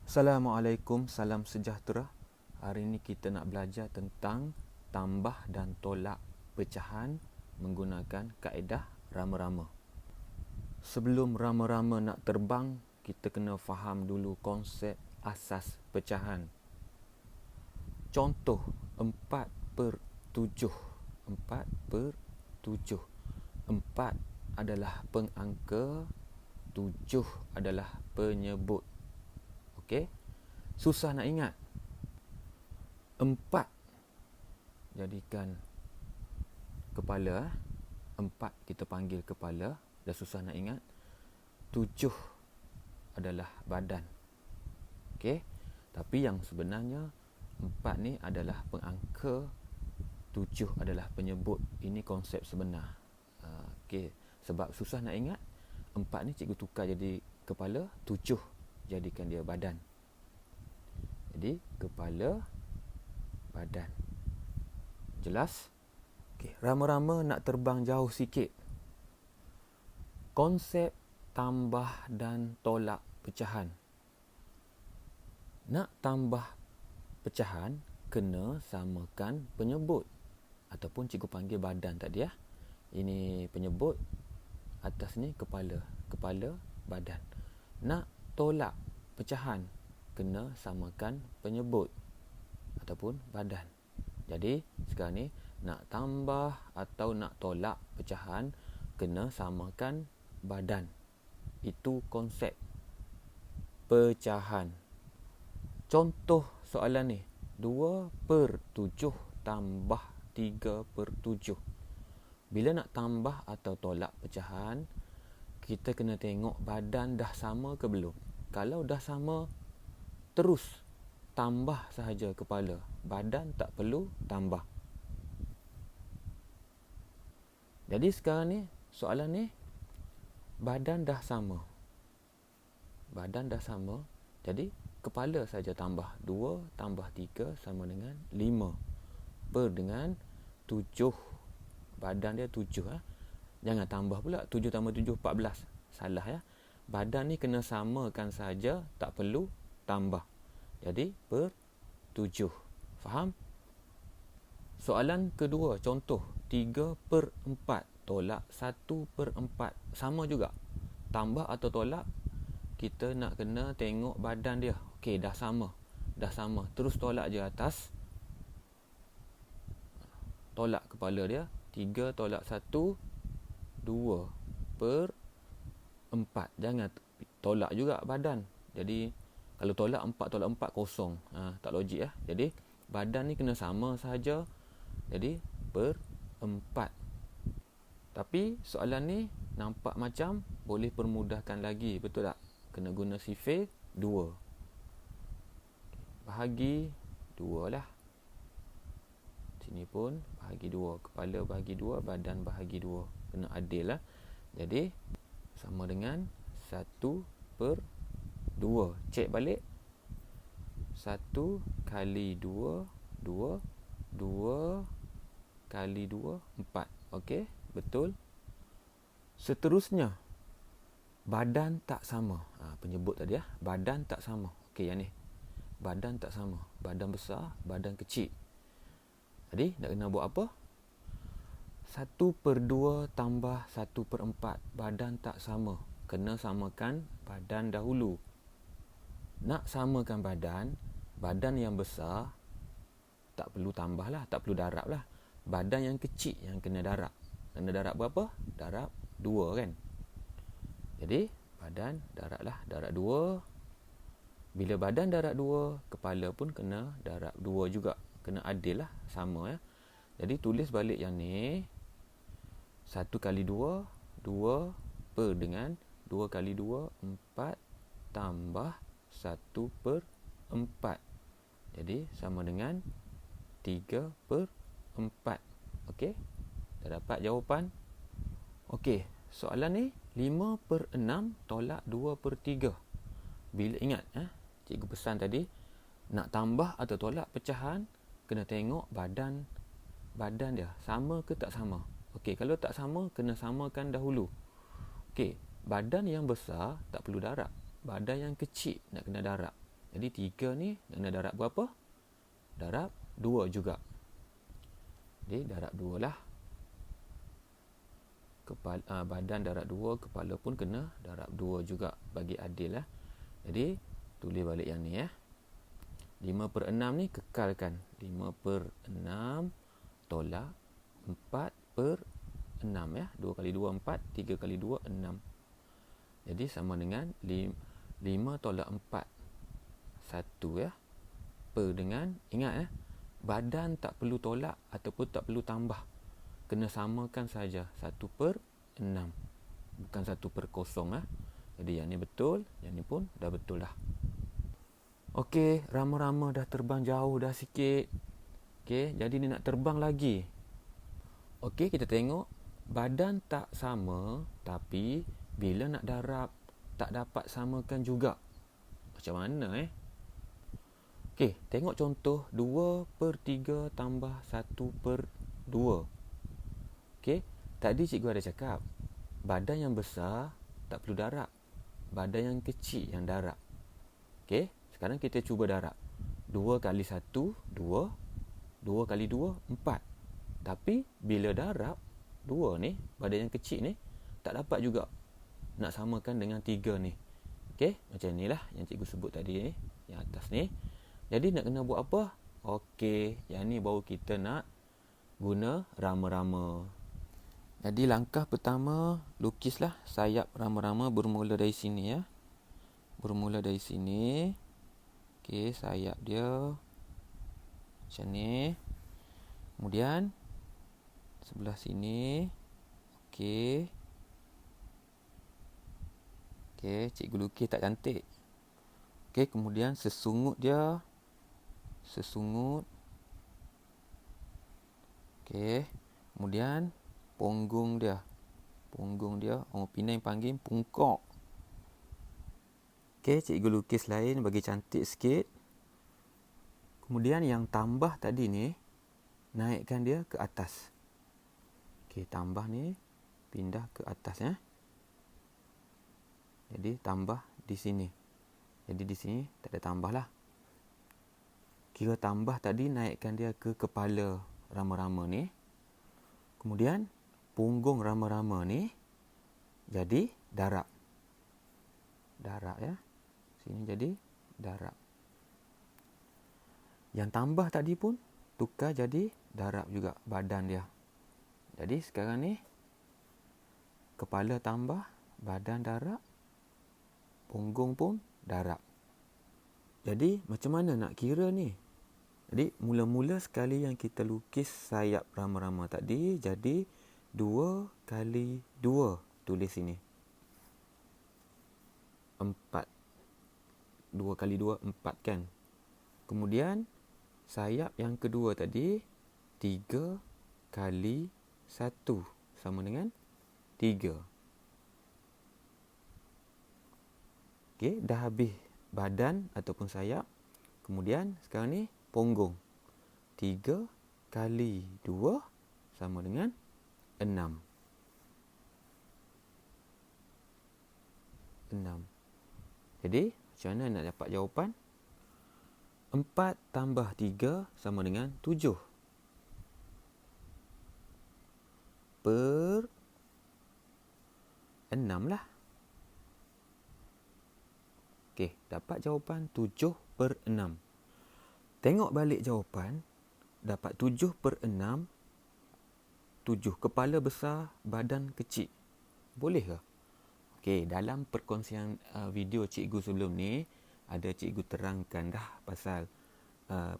Assalamualaikum, salam sejahtera. Hari ini kita nak belajar tentang tambah dan tolak pecahan menggunakan kaedah rama-rama. Sebelum rama-rama nak terbang, kita kena faham dulu konsep asas pecahan. Contoh 4/7. 4/7. 4 adalah pengangka, 7 adalah penyebut. Okey? Susah nak ingat. 4 jadikan kepala. 4 kita panggil kepala. Dah susah nak ingat. 7 adalah badan. Okey? Tapi yang sebenarnya 4 ni adalah pengangka, 7 adalah penyebut. Ini konsep sebenar. Okey, sebab susah nak ingat, 4 ni cikgu tukar jadi kepala, 7 jadikan dia badan. Jadi kepala, badan. Jelas? Okey, rama-rama nak terbang jauh sikit. Konsep tambah dan tolak pecahan. Nak tambah pecahan, kena samakan penyebut. Ataupun cikgu panggil badan tadi ya. Ini penyebut, atas ni kepala. Kepala, badan. Nak tolak pecahan, kena samakan penyebut ataupun badan. Jadi sekarang ni nak tambah atau nak tolak pecahan, kena samakan badan. Itu konsep pecahan. Contoh soalan ni, 2/7 tambah 3/7. Bila nak tambah atau tolak pecahan, kita kena tengok badan dah sama ke belum. Kalau dah sama, terus tambah sahaja kepala. Badan tak perlu tambah. Jadi sekarang ni, soalan ni, badan dah sama. Badan dah sama. Jadi kepala saja tambah. 2 tambah 3 sama dengan 5. Per dengan 7. Badan dia 7. Jangan tambah pula. 7 tambah 7, 14. Salah ya. Badan ni kena samakan saja, tak perlu tambah. Jadi per 7. Faham? Soalan kedua, contoh 3/4 tolak 1/4. Sama juga. Tambah atau tolak, kita nak kena tengok badan dia. Okey, dah sama. Dah sama. Terus tolak je atas. Tolak kepala dia. 3 tolak 1, 2/4. Jangan tolak juga badan. Jadi kalau tolak 4 tolak 4 kosong. Tak logik ya. Jadi badan ni kena sama sahaja. Jadi per 4. Tapi soalan ni nampak macam boleh permudahkan lagi. Betul tak? Kena guna sifir 2. Bahagi 2 lah. Sini pun bahagi 2. Kepala bahagi 2, badan bahagi 2. Kena adil lah. Jadi sama dengan 1/2. Cek balik. 1 kali 2, 2. 2 kali 2, 4. Okey, betul. Seterusnya, badan tak sama. Penyebut tadi ya. Badan tak sama. Okey, yang ni. Badan tak sama. Badan besar, badan kecil. Jadi, nak kena buat apa? 1/2 tambah 1/4. Badan tak sama. Kena samakan badan dahulu. Nak samakan badan, badan yang besar tak perlu tambah lah, tak perlu darab lah. Badan yang kecil yang kena darab. Kena darab berapa? Darab 2 kan. Jadi badan darab lah, darab 2. Bila badan darab 2, kepala pun kena darab 2 juga. Kena adil lah, sama ya. Jadi tulis balik yang ni. 1 kali 2, 2 per dengan 2 kali 2, 4 tambah 1/4. Jadi sama dengan 3/4. Okey? Dah dapat jawapan? Okey, soalan ni 5/6 tolak 2/3. Bila ingat cikgu pesan tadi, nak tambah atau tolak pecahan, kena tengok badan dia sama ke tak sama. Okey, kalau tak sama, kena samakan dahulu. Okey, badan yang besar tak perlu darab. Badan yang kecil nak kena darab. Jadi 3 ni kena darab berapa? Darab 2 juga. Jadi darab 2 lah. Badan darab 2, kepala pun kena darab 2 juga bagi adil lah. Jadi tulis balik yang ni 5/6 ni kekalkan. 5/6 tolak 4/6 2 kali 2 4, 3 kali 2 6. Jadi sama dengan 5 tolak 4 1 per dengan, ingat badan tak perlu tolak ataupun tak perlu tambah. Kena samakan saja 1/6. Bukan 1/0 Jadi yang ni betul, yang ni pun dah betul dah. Okey, rama-rama dah terbang jauh dah sikit. Okey, jadi ni nak terbang lagi. Okey, kita tengok badan tak sama tapi bila nak darab tak dapat samakan juga. Macam mana Okey, tengok contoh 2/3 tambah 1/2. Okey, tadi cikgu ada cakap badan yang besar tak perlu darab. Badan yang kecil yang darab. Okey, sekarang kita cuba darab. 2 kali 1, 2. 2 kali 2, 4. Tapi bila darab 2 ni, badan yang kecil ni tak dapat juga nak samakan dengan 3 ni. Okey, macam inilah yang cikgu sebut tadi yang atas ni. Jadi nak kena buat apa? Okey, yang ni baru kita nak guna rama-rama. Jadi langkah pertama, lukislah sayap rama-rama bermula dari sini Bermula dari sini. Okey, sayap dia macam ni. Kemudian sebelah sini. Okey. Okey, cikgu lukis tak cantik. Okey, kemudian sesungut dia. Sesungut. Okey. Kemudian punggung dia. Punggung dia orang Penang panggil pungkok. Okey, cikgu lukis lain bagi cantik sikit. Kemudian yang tambah tadi ni naikkan dia ke atas. Okey, tambah ni pindah ke atas Jadi tambah di sini. Jadi di sini tak ada tambah lah. Kira tambah tadi naikkan dia ke kepala rama-rama ni. Kemudian punggung rama-rama ni jadi darab. Darab Sini jadi darab. Yang tambah tadi pun tukar jadi darab juga badan dia. Jadi sekarang ni kepala tambah, badan darab, punggung pun darab. Jadi macam mana nak kira ni? Jadi mula-mula sekali yang kita lukis sayap rama-rama tadi, jadi 2 kali 2 tulis sini. 4. 2 kali 2, 4 kan? Kemudian sayap yang kedua tadi 3 kali 1 sama dengan 3. Okey, dah habis badan ataupun sayap. Kemudian sekarang ni punggung. 3 kali 2 sama dengan 6. 6. Jadi macam mana nak dapat jawapan? 4 tambah 3 sama dengan 7. Per 6 lah. Okey, dapat jawapan 7/6. Tengok balik jawapan, dapat 7/6. 7 kepala besar, badan kecil. Boleh ke? Okey, dalam perkongsian video cikgu sebelum ni, ada cikgu terangkan dah pasal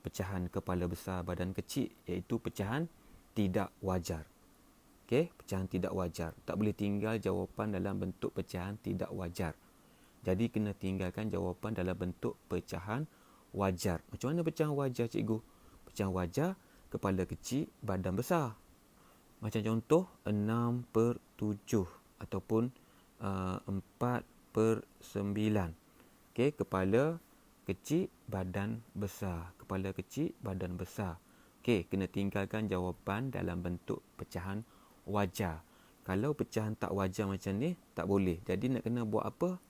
pecahan kepala besar, badan kecil, iaitu pecahan tidak wajar. Okey, pecahan tidak wajar. Tak boleh tinggal jawapan dalam bentuk pecahan tidak wajar. Jadi kena tinggalkan jawapan dalam bentuk pecahan wajar. Macam mana pecahan wajar cikgu? Pecahan wajar, kepala kecil, badan besar. Macam contoh 6/7 ataupun 4/9. Okey, kepala kecil, badan besar. Kepala kecil, badan besar. Okey, kena tinggalkan jawapan dalam bentuk pecahan wajar. Kalau pecahan tak wajar macam ni, tak boleh. Jadi nak kena buat apa?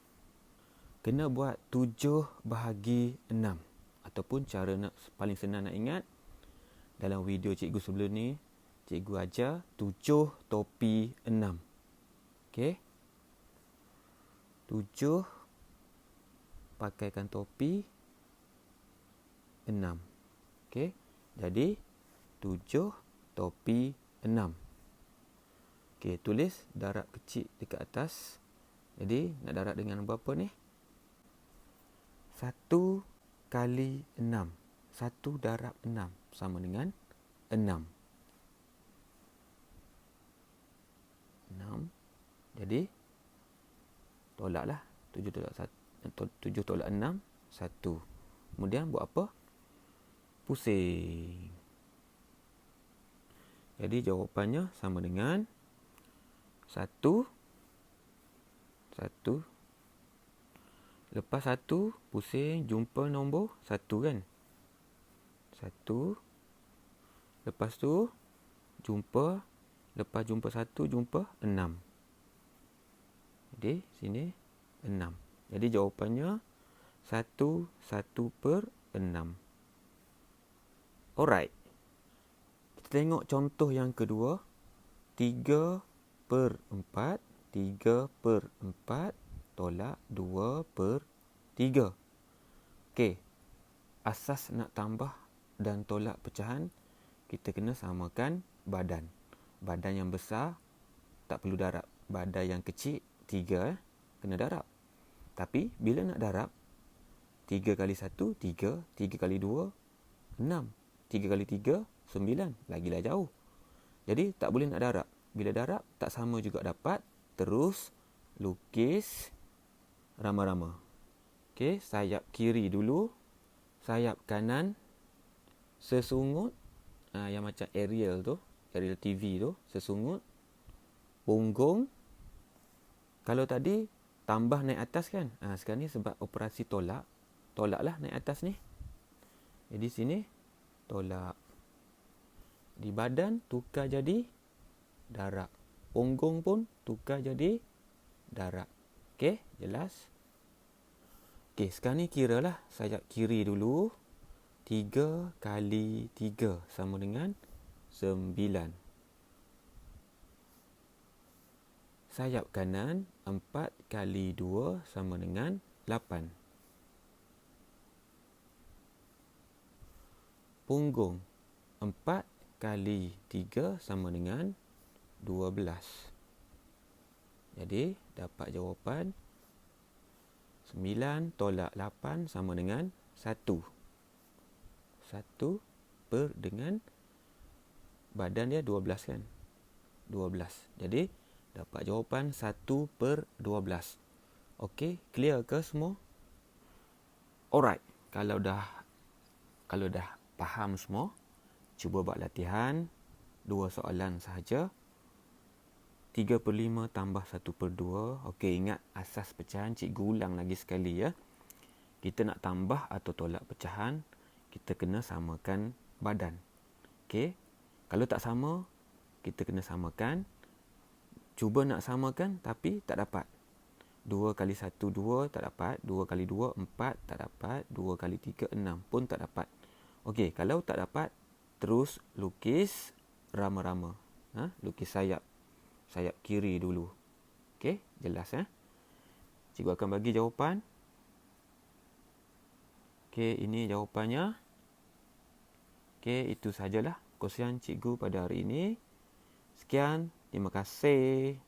kena buat 7 bahagi 6. Ataupun cara paling senang nak ingat, dalam video cikgu sebelum ni, cikgu ajar 7 topi 6. Okey. 7 pakaikan topi 6. Okey. Jadi 7 topi 6. Okey, tulis darab kecil dekat atas. Jadi nak darab dengan berapa ni? 1 kali 6. 1 darab 6 sama dengan 6. 6. Jadi tolaklah 7 tolak 6, 1. Kemudian buat apa? Pusing. Jadi jawapannya sama dengan 1. Lepas 1 pusing jumpa nombor 1 kan? 1. Lepas tu jumpa, lepas jumpa 1 jumpa 6. Jadi sini 6. Jadi jawapannya 1/6. Alright. Kita tengok contoh yang kedua. 3/4. 3/4 tolak 2/3. Okey. Asas nak tambah dan tolak pecahan, kita kena samakan badan. Badan yang besar tak perlu darab. Badan yang kecil 3 kena darab. Tapi bila nak darab, 3 kali 1 3, 3 kali 2 6, 3 kali 3 9, lagilah jauh. Jadi tak boleh nak darab. Bila darab tak sama juga dapat. Terus lukis rama-rama. Okey, sayap kiri dulu, sayap kanan sesungut, yang macam aerial tu, aerial TV tu, sesungut. Punggung. Kalau tadi tambah naik atas kan? Sekarang ni sebab operasi tolak, tolaklah naik atas ni. Jadi sini tolak. Di badan tukar jadi darab. Punggung pun tukar jadi darab. Okey, jelas? Okey, sekarang ni kiralah sayap kiri dulu. 3 kali 3 sama dengan 9. Sayap kanan 4 kali 2 sama dengan 8. Punggung 4 kali 3 sama dengan 12. Jadi dapat jawapan 9 tolak 8 sama dengan 1. 1 per dengan badan dia 12 kan? 12. Jadi dapat jawapan 1/12. Okey, clear ke semua? Alright. Kalau dah faham semua, cuba buat latihan 2 soalan sahaja. 3/5 tambah 1/2. Okey, ingat asas pecahan, cikgu ulang lagi sekali ya. Kita nak tambah atau tolak pecahan, kita kena samakan badan. Okey. Kalau tak sama, kita kena samakan. Cuba nak samakan tapi tak dapat. 2 kali 1 2 tak dapat. 2 kali 2 4 tak dapat. 2 kali 3 6 pun tak dapat. Okey, kalau tak dapat, terus lukis rama-rama. Lukis sayap kiri dulu. Okey, jelas Cikgu akan bagi jawapan. Okey, ini jawapannya. Okey, itu sajalah kongsian cikgu pada hari ini. Sekian, terima kasih.